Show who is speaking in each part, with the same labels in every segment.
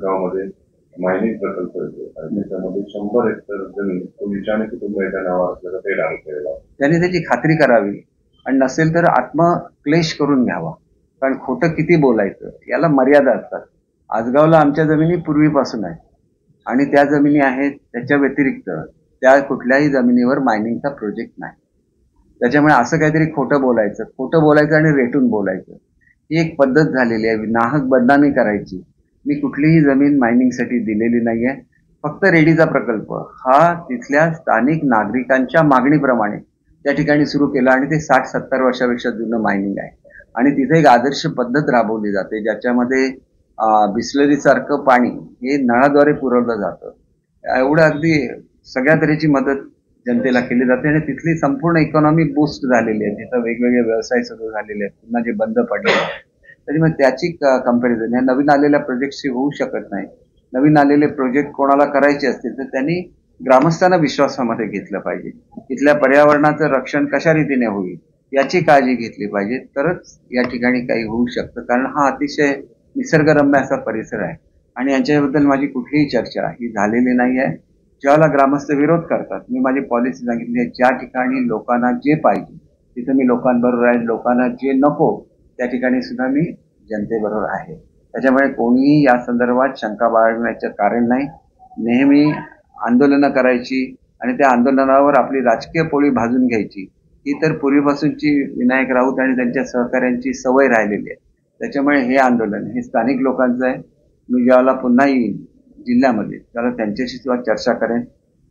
Speaker 1: गावामध्ये मायनिंग प्रकल्प येतो आणि त्याच्यामध्ये 100 हेक्टर जमीन पोलिस आणि कुटुंबाच्या नावावर असल्याचा ते डाग केलेला.
Speaker 2: त्याने त्याची खात्री करावी आणि नसेल तर आत्मक्लेश करून घ्यावा. कारण खोटं किती बोलायचं याला मर्यादा असतात. आजगावला आमच्या जमिनी पूर्वीपासून आहेत आणि त्या जमिनी आहेत. त्याच्या व्यतिरिक्त त्या कुठल्याही जमिनीवर मायनिंगचा प्रोजेक्ट नाही. त्याच्यामुळे असं काहीतरी खोटं बोलायचं आणि रेटून बोलायचं ही एक पद्धत झालेली आहे. नाहक बदनामी करायची. मी कुठलीही जमीन मायनिंगसाठी दिलेली नाहीये. फक्त रेडीचा प्रकल्प हा तिथल्या स्थानिक नागरिकांच्या मागणीप्रमाणे त्या ठिकाणी सुरू केला आणि ते 60-70 वर्षापेक्षा जुनं मायनिंग आहे. आणि तिथे एक आदर्श पद्धत राबवली जाते ज्याच्यामध्ये बिस्लरी सारखं पाणी हे नळाद्वारे पुरवलं जातं. एवढं अगदी सगळ्या तऱ्हेची मदत जनतेला केली जाते आणि तिथली संपूर्ण इकॉनॉमी बूस्ट झालेली आहे. तिथं वेगवेगळे व्यवसाय सुरू झालेले आहेत, पुन्हा जे बंद पडले तरी मग त्याची कंपॅरिझन या नवीन आलेल्या प्रोजेक्टशी होऊ शकत नाही. नवीन आलेले प्रोजेक्ट कोणाला करायचे असतील तर त्यांनी ग्रामस्थांना विश्वासामध्ये घेतलं पाहिजे. तिथल्या पर्यावरणाचं रक्षण कशा रीतीने होईल याची काळजी घेतली पाहिजे, तरच या ठिकाणी काही होऊ शकतं. कारण हा अतिशय निसर्गरम्य असा परिसर आहे आणि यांच्याबद्दल माझी कुठलीही चर्चा ही झालेली नाही आहे. ज्याला ग्रामस्थ विरोध करतात, मी माझी पॉलिसी सांगितली आहे, ज्या ठिकाणी लोकांना जे पाहिजे तिथं मी लोकांबरोबर आहे. लोकांना जे नको त्या ठिकाणी सुद्धा मी जनतेबरोबर आहे. त्याच्यामुळे कोणीही या संदर्भात शंका बाळगण्याचं कारण नाही. नेहमी आंदोलनं करायची आणि त्या आंदोलनावर आपली राजकीय पोळी भाजून घ्यायची ही तर पूर्वीपासूनची विनायक राऊत आणि त्यांच्या सहकाऱ्यांची सवय राहिलेली आहे. त्याच्यामुळे हे आंदोलन हे स्थानिक लोकांचं आहे. मी ज्यावेळेला पुन्हा येईन जिल्ह्यामध्ये त्याला त्यांच्याशी सुद्धा चर्चा करेन,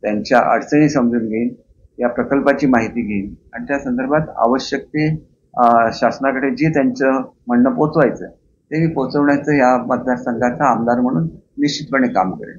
Speaker 2: त्यांच्या अडचणी समजून घेईन, या प्रकल्पाची माहिती घेईन आणि त्या संदर्भात आवश्यक ते शासनाकडे जे त्यांचं म्हणणं पोचवायचं ते मी पोचवण्याचं या मतदारसंघाचा आमदार म्हणून निश्चितपणे काम करेन.